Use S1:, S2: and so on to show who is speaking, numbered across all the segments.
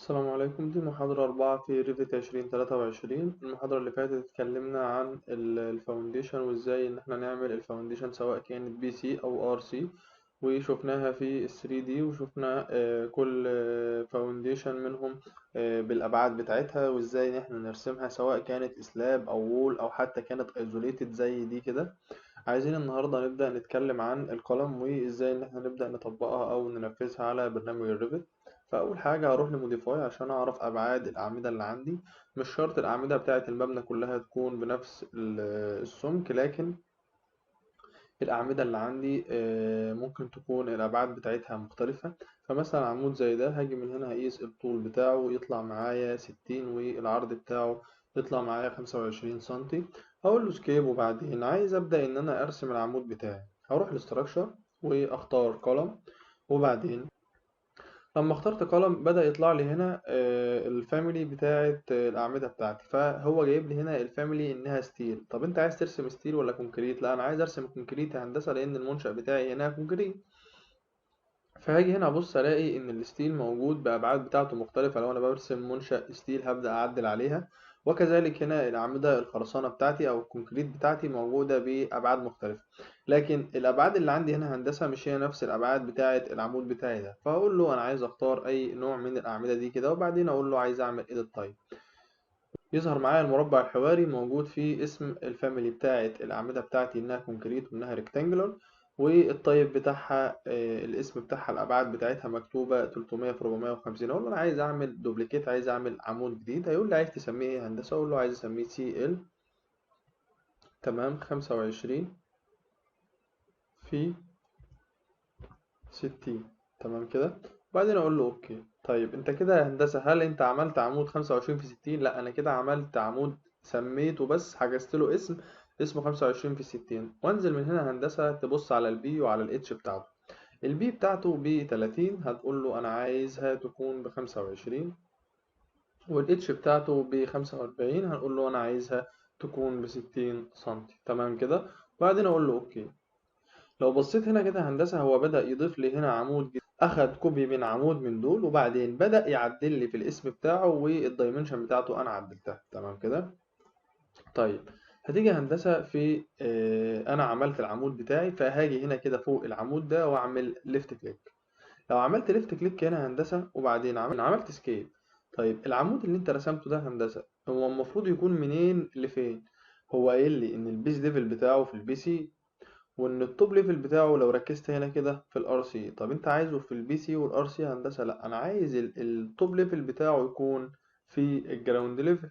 S1: السلام عليكم. دي محاضرة 4 في ريفت 2023. المحاضرة اللي فاتت اتكلمنا عن الفاونديشن وازاي ان احنا نعمل الفاونديشن سواء كانت بي سي او ار سي، وشفناها في ال 3 دي، وشفنا كل فاونديشن منهم بالابعاد بتاعتها، وازاي ان احنا نرسمها سواء كانت سلاب او وول او حتى كانت ايزوليتد زي دي كده. عايزين النهاردة نبدأ نتكلم عن القلم وإزاي إن احنا نبدأ نطبقها أو ننفذها على برنامج الريفت. فأول حاجة هروح لموديفاي عشان أعرف أبعاد الأعمدة اللي عندي. مش شرط الأعمدة بتاعة المبنى كلها تكون بنفس السمك، لكن الأعمدة اللي عندي ممكن تكون الأبعاد بتاعتها مختلفة. فمثلا عمود زي ده هاجي من هنا هقيس الطول بتاعه يطلع معايا 60، والعرض بتاعه يطلع معايا 25 سنتي. هقول له سكيب، وبعدين عايز أبدأ إن أنا أرسم العمود بتاعي. هروح لستراكشر واختار قلم، وبعدين لما اخترت قلم بدأ يطلع لي هنا الفاميلي بتاعة الأعمدة بتاعتي. فهو جايب لي هنا الفاميلي إنها ستيل. طب أنت عايز ترسم ستيل ولا كونكريت؟ لا، أنا عايز أرسم كونكريت يا هندسة، لأن المنشأ بتاعي هنا كونكريت. فهاجي هنا أبص ألاقي إن الستيل موجود بأبعاد بتاعته مختلفة. لو أنا برسم منشأ ستيل هبدأ أعدل عليها، وكذلك هنا الأعمدة الخرسانة بتاعتي أو الكونكريت بتاعتي موجودة بأبعاد مختلفة. لكن الأبعاد اللي عندي هنا هندسة مش هي نفس الأبعاد بتاعة العمود بتاعي ده. فهقول له أنا عايز أختار أي نوع من الأعمدة دي كده، وبعدين أقول له عايز أعمل إيديت تايب. يظهر معايا المربع الحواري موجود فيه اسم الفاميلي بتاعة الأعمدة بتاعتي إنها كونكريت وإنها ريكتانجلر، والطيب بتاعها الاسم بتاعها الأبعاد بتاعتها مكتوبة 300 في 450. أقول له أنا عايز أعمل دوبليكيت، عايز أعمل عمود جديد. هيقول لي عايز تسميه إيه يا هندسة؟ أقول له عايز أسميه سي ال، تمام، 25 في 60، تمام كده. وبعدين أقول له أوكي. طيب أنت كده يا هندسة هل أنت عملت عمود 25 في 60؟ لا، أنا كده عملت عمود سميته بس، حجزت له اسمه 25 في 60. وانزل من هنا هندسة تبص على البي وعلى الاتش بتاعته. البي بتاعته ب 30، هتقول له أنا عايزها تكون ب 25، والاتش بتاعته ب 45، هنقول له أنا عايزها تكون ب 60 سنتي، تمام كده. وبعدين أقول له أوكي. لو بصيت هنا كده هندسة هو بدأ يضيف لي هنا عمود جديد. أخد كوبي من عمود من دول، وبعدين بدأ يعدل لي في الاسم بتاعه والدايمنشن بتاعته أنا عدلتها، تمام كده. طيب هتيجي هندسة في أنا عملت العمود بتاعي، فهاجي هنا كده فوق العمود ده وأعمل ليفت كليك. لو عملت ليفت كليك هنا هندسة وبعدين عملت سكيب. طيب العمود اللي أنت رسمته ده هندسة هو المفروض يكون منين لفين؟ هو قايل لي إن البيز ليفل بتاعه في البي سي، وان التوب ليفل بتاعه لو ركزت هنا كده في الار سي. طب انت عايزه في البي سي والار سي هندسه؟ لا، انا عايز التوب ليفل بتاعه يكون في الجراوند ليفل.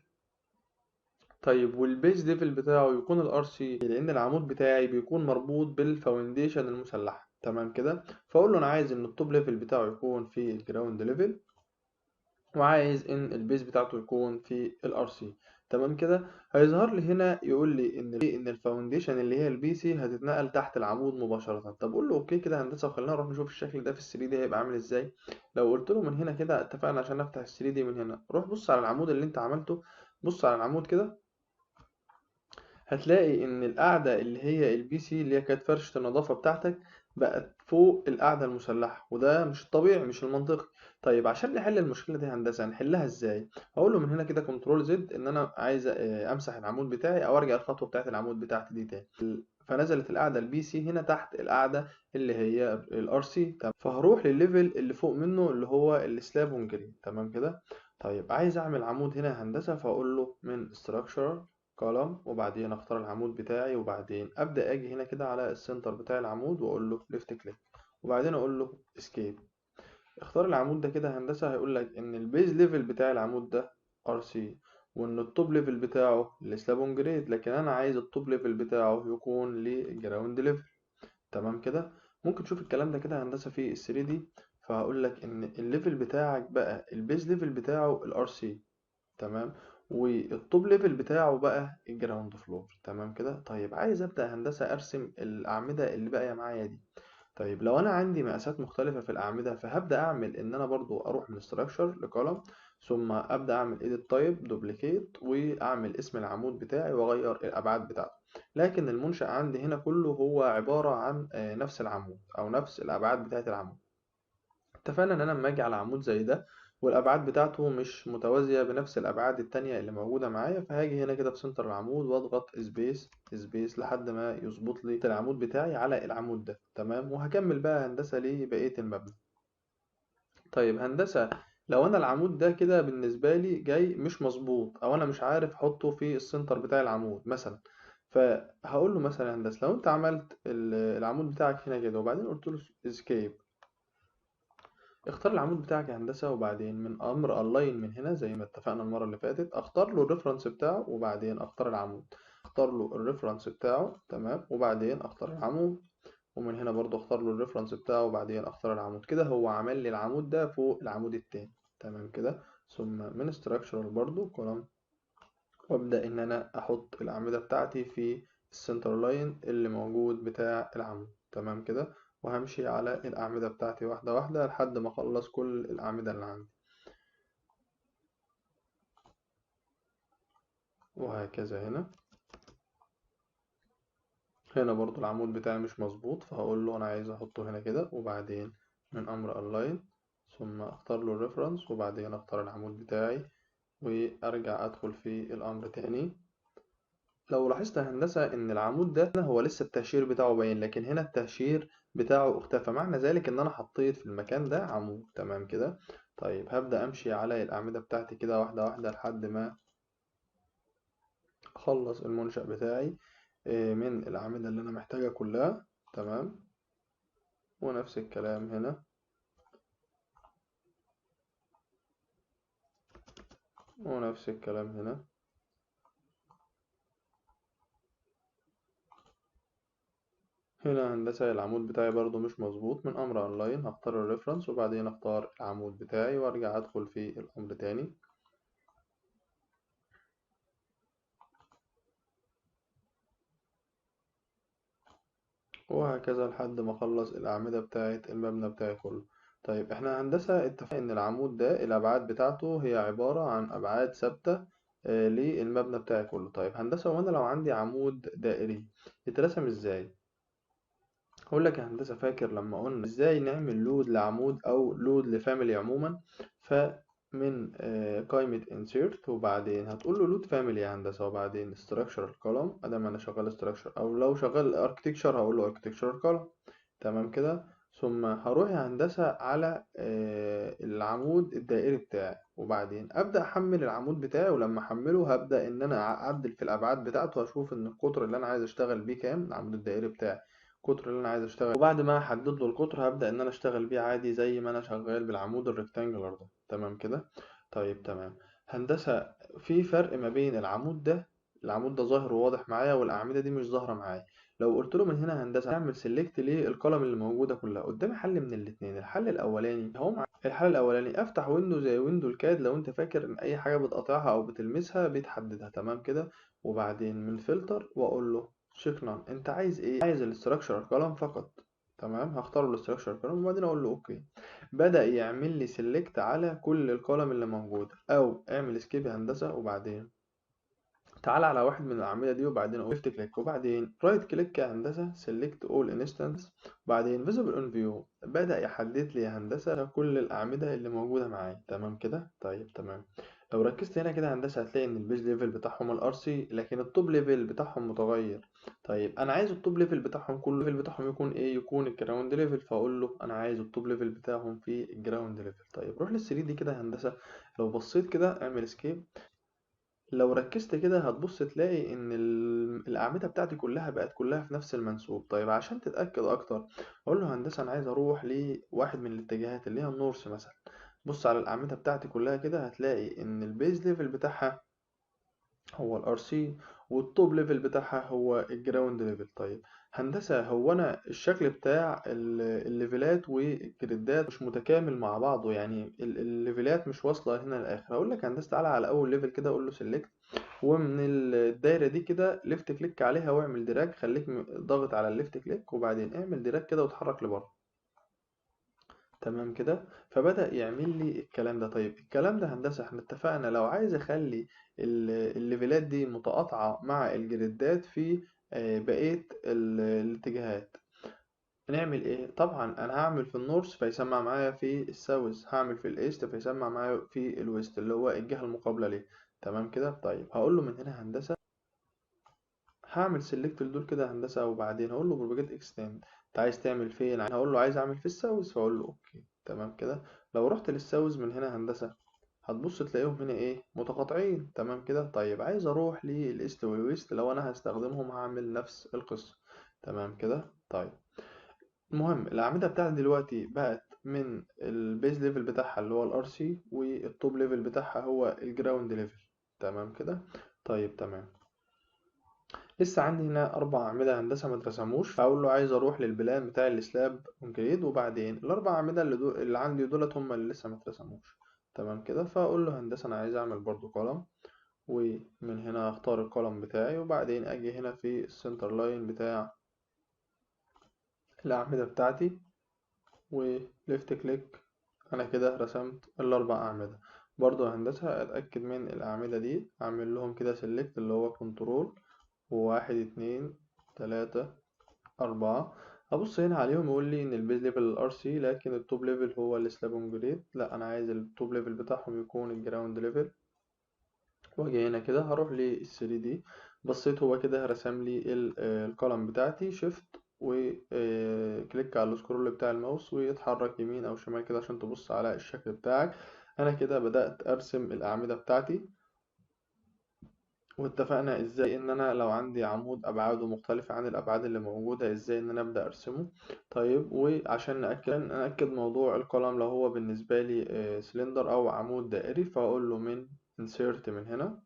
S1: طيب والبيز ليفل بتاعه يكون الار سي، لان العمود بتاعي بيكون مربوط بالفاونديشن المسلحه، تمام كده. فاقول له انا عايز ان التوب ليفل بتاعه يكون في الجراوند ليفل، وعايز ان البيز بتاعته يكون في الار سي، تمام كده. هيظهر لي هنا يقول لي ان الفاونديشن اللي هي البي سي هتتنقل تحت العمود مباشره. طب قول له اوكي كده هندسه، وخلينا نروح نشوف الشكل ده في ال 3 دي هيبقى عامل ازاي. لو قلت له من هنا كده اتفقنا عشان نفتح ال 3 دي من هنا، روح بص على العمود اللي انت عملته. بص على العمود كده، هتلاقي ان القاعده اللي هي البي سي اللي هي كانت فرشه النظافه بتاعتك بقت فوق القاعده المسلحه، وده مش الطبيعي مش المنطقي. طيب عشان نحل المشكله دي هندسه هنحلها ازاي؟ هقول له من هنا كده كنترول زد ان انا عايز امسح العمود بتاعي او ارجع الخطوه بتاعت العمود بتاعتي دي تاني. فنزلت القاعده البي سي هنا تحت القاعده اللي هي الار سي، فهروح للليفل اللي فوق منه اللي هو السلاب هونجري، تمام كده. طيب عايز اعمل عمود هنا هندسه، فاقول له من structure كولوم، وبعدين اختار العمود بتاعي، وبعدين ابدا اجي هنا كده على السنتر بتاع العمود واقول له ليفت كليك، وبعدين اقول له اسكيب. اختار العمود ده كده هندسه. هيقول لك ان البيز ليفل بتاع العمود ده ار سي، وان التوب ليفل بتاعه السلابون جريد، لكن انا عايز التوب ليفل بتاعه يكون للجراوند ليفل، تمام كده. ممكن تشوف الكلام ده كده هندسه في ال 3 دي. فهقول لك ان الليفل بتاعك بقى البيز ليفل بتاعه الار سي، تمام، والتوب ليفل بتاعه بقى الجراوند فلور، تمام كده. طيب عايز ابدا هندسه ارسم الاعمده اللي باقيه معايا دي. طيب لو انا عندي مقاسات مختلفه في الاعمده، فهبدا اعمل ان انا برضو اروح من structure لكولوم، ثم ابدا اعمل edit type duplicate واعمل اسم العمود بتاعي واغير الابعاد بتاعته. لكن المنشأ عندي هنا كله هو عباره عن نفس العمود او نفس الابعاد بتاعه العمود. اتفقنا ان انا لما اجي على عمود زي ده والأبعاد بتاعته مش متوازية بنفس الأبعاد التانية اللي موجودة معايا، فهاجي هنا كده في سنتر العمود واضغط سبيس لحد ما يظبط لي العمود بتاعي على العمود ده. تمام، وهكمل بقى هندسة لبقية المبنى. طيب هندسة، لو أنا العمود ده كده بالنسبة لي جاي مش مظبوط، أو أنا مش عارف أحطه في السنتر بتاع العمود مثلا، فهقول له مثلا يا هندسة لو أنت عملت العمود بتاعك هنا كده وبعدين قلت له اسكيب، اختار العمود بتاعك يا هندسة، وبعدين من أمر ألاين من هنا زي ما اتفقنا المرة اللي فاتت أختار له الريفرنس بتاعه وبعدين أختار العمود، أختار له الريفرنس بتاعه تمام وبعدين أختار العمود، ومن هنا برضو أختار له الريفرنس بتاعه وبعدين أختار العمود. كده هو عمل لي العمود ده فوق العمود التاني. تمام كده، ثم من structural برضو كولوم، وأبدأ إن أنا أحط الأعمدة بتاعتي في السنتر لاين اللي موجود بتاع العمود. تمام كده، وهمشي على الأعمدة بتاعتي واحدة واحدة لحد ما أخلص كل الأعمدة اللي عندي، وهكذا هنا. هنا برضو العمود بتاعي مش مظبوط، فهقول له أنا عايز أحطه هنا كده، وبعدين من أمر align ثم أختار له الريفرنس وبعدين أختار العمود بتاعي وأرجع أدخل في الأمر تاني. لو لاحظت يا هندسة إن العمود ده هو لسه التهشير بتاعه باين، لكن هنا التهشير بتاعه اختفى، معنى ذلك إن أنا حطيت في المكان ده عمود. تمام كده. طيب هبدأ أمشي على الأعمدة بتاعتي كده واحدة واحدة لحد ما أخلص المنشأ بتاعي من الأعمدة اللي أنا محتاجها كلها. تمام، ونفس الكلام هنا، ونفس الكلام هنا. هنا هندسة العمود بتاعي برضو مش مظبوط، من أمر أونلاين هختار الريفرنس وبعدين أختار العمود بتاعي وأرجع أدخل في الأمر تاني، وهكذا لحد ما أخلص الأعمدة بتاعة المبنى بتاعي كله. طيب احنا هندسة اتفقنا إن العمود ده الأبعاد بتاعته هي عبارة عن أبعاد ثابتة للمبنى بتاعي كله. طيب هندسة، وأنا لو عندي عمود دائري يترسم إزاي؟ هقول لك يا هندسة، فاكر لما قلنا ازاي نعمل لود لعمود او لود لفاميلي عموما؟ فمن قائمة insert وبعدين هتقول له لود فاميلي يا هندسة وبعدين structural column، ادام انا شغال structure، او لو شغال architecture هقول له architectural column. تمام كده، ثم هروح يا هندسة على العمود الدائري بتاعي وبعدين أبدأ أحمل العمود بتاعي، ولما أحمله هبدأ إن أنا أعدل في الأبعاد بتاعته وأشوف إن القطر اللي أنا عايز أشتغل بيه كام، العمود الدائري بتاعي القطر اللي انا عايز اشتغل، وبعد ما احدد له القطر هبدأ ان انا اشتغل بيه عادي زي ما انا شغال بالعمود الريكتانجلر ده. تمام كده. طيب تمام هندسة، في فرق ما بين العمود ده، العمود ده ظاهر وواضح معايا والاعمدة دي مش ظاهرة معايا. لو قلت له من هنا هندسة اعمل سيلكت للقلم اللي موجودة كلها، قدامي حل من الاتنين. الحل الاولاني اهو الحل الاولاني افتح ويندو زي ويندو الكاد، لو انت فاكر ان اي حاجة بتقطعها او بتلمسها بتحددها. تمام كده، وبعدين من فلتر واقول له شكرا، انت عايز ايه؟ عايز الاستراكشر كولم فقط. تمام، هختار الاستراكشر كولم وبعدين اقول له اوكي. بدأ يعمل لي سيلكت على كل الكولم اللي موجوده، او اعمل سكيب هندسه وبعدين تعال على واحد من الاعمده دي وبعدين ليفت كليك وبعدين رايت كليك يا هندسه سيلكت اول انستنس وبعدين فيزبل اون فيو. بدأ يحدد لي يا هندسه كل الاعمده اللي موجوده معايا. تمام كده. طيب تمام، لو ركزت هنا كده هندسه هتلاقي ان البيز ليفل بتاعهم الار سي لكن التوب ليفل بتاعهم متغير. طيب انا عايز التوب ليفل بتاعهم كل ليفل بتاعهم يكون ايه؟ يكون الجراوند ليفل، فاقول له انا عايز التوب ليفل بتاعهم في الجراوند ليفل. طيب روح لل 3 دي كده يا هندسه، لو بصيت كده اعمل اسكيب، لو ركزت كده هتبص تلاقي ان الاعمده بتاعتي كلها بقت كلها في نفس المنسوب. طيب عشان تتاكد اكتر اقول له هندسه انا عايز اروح لواحد من الاتجاهات اللي هي النورث مثلا، بص على الاعمده بتاعتي كلها كده هتلاقي ان البيز ليفل بتاعها هو الار سي والتوب ليفل بتاعها هو الجراوند ليفل. طيب هندسة، هو انا الشكل بتاع الليفلات والجريدات مش متكامل مع بعضه، يعني الليفلات مش واصلة هنا للآخر. هقول لك هندسة تعالى على أول ليفل كده أقول له سيلكت، ومن الدايرة دي كده ليفت كليك عليها واعمل دراج، خليك ضاغط على الليفت كليك وبعدين اعمل دراج كده وتحرك لبره. تمام كده، فبدأ يعمل لي الكلام ده. طيب الكلام ده هندسة احنا اتفقنا لو عايز اخلي الليفلات دي متقاطعة مع الجريدات في بقية الاتجاهات، نعمل ايه؟ طبعا انا هعمل في النورث فيسمع معايا في الساوث، هعمل في الايست فيسمع معايا في الويست اللي هو الجهة المقابلة ليه. تمام كده. طيب هقول له من هنا هندسة، هعمل سيلكت لدول كده هندسة، وبعدين هقول له بروباجيت اكستند. انت عايز تعمل فين؟ هقول له عايز اعمل في الساوث، فاقول له اوكي. تمام كده. لو رحت للساوث من هنا هندسة، هتبص تلاقيهم هنا ايه؟ متقاطعين. تمام كده. طيب عايز اروح للايست والويست، لو انا هستخدمهم هعمل نفس القصة. تمام كده. طيب المهم الأعمدة بتاعتي دلوقتي بقت من البيز ليفل بتاعها اللي هو الار سي، والتوب ليفل بتاعها هو الجراوند ليفل. تمام كده. طيب تمام. لسه عندي هنا 4 أعمدة هندسة ما اترسموش، فأقول له عايز أروح للبلان بتاع السلاب كونكريت، وبعدين ال4 أعمدة اللي عندي دولت هم اللي لسه ما اترسموش. تمام كده. فأقول له هندسة أنا عايز أعمل برضو كولوم، ومن هنا أختار الكولوم بتاعي، وبعدين أجي هنا في السنتر لاين بتاع الأعمدة بتاعتي، وليفت كليك. انا كده رسمت ال4 أعمدة. برضو يا هندسة اتأكد من الأعمدة دي، اعمل لهم كده سيلكت اللي هو كنترول، وواحد اتنين تلاتة أربعة. هبص هنا عليهم يقول لي ان البيز ليفل الار سي، لكن التوب ليفل هو السلاب جريد. لا انا عايز التوب ليفل بتاعهم يكون الجراوند ليفل. واجي هنا كده هروح لل 3 دي، بصيت هو كده رسم لي الكولم بتاعتي. شيفت وكليك على السكرول بتاع الماوس ويتحرك يمين او شمال كده عشان تبص على الشكل بتاعك. انا كده بدأت ارسم الاعمدة بتاعتي. واتفقنا ازاي ان انا لو عندي عمود ابعاده مختلفة عن الابعاد اللي موجودة ازاي ان انا ابدأ ارسمه. طيب وعشان نأكد موضوع القلم، لو هو بالنسبة لي سلندر او عمود دائري، فاقول له من insert من هنا،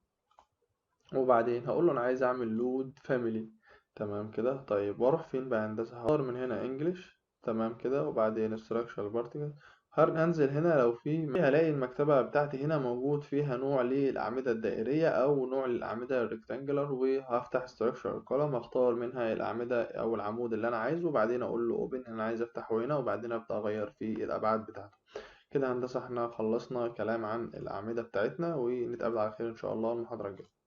S1: وبعدين هقول له انا عايز اعمل لود فاميلي. تمام كده. طيب واروح فين بقى هندسه؟ هختار من هنا انجلش. تمام كده. وبعدين structural particle، هنزل هنا لو هلاقي المكتبة بتاعتي هنا موجود فيها نوع للأعمدة الدائرية أو نوع للأعمدة الريكتانجلر، وهفتح structural column هختار منها الأعمدة أو العمود اللي أنا عايزه، وبعدين أقول له open أنا عايز أفتحه هنا، وبعدين أبدأ أغير في الأبعاد بتاعته. كده هندسة احنا خلصنا كلام عن الأعمدة بتاعتنا، ونتقابل على خير إن شاء الله المحاضرة الجاية.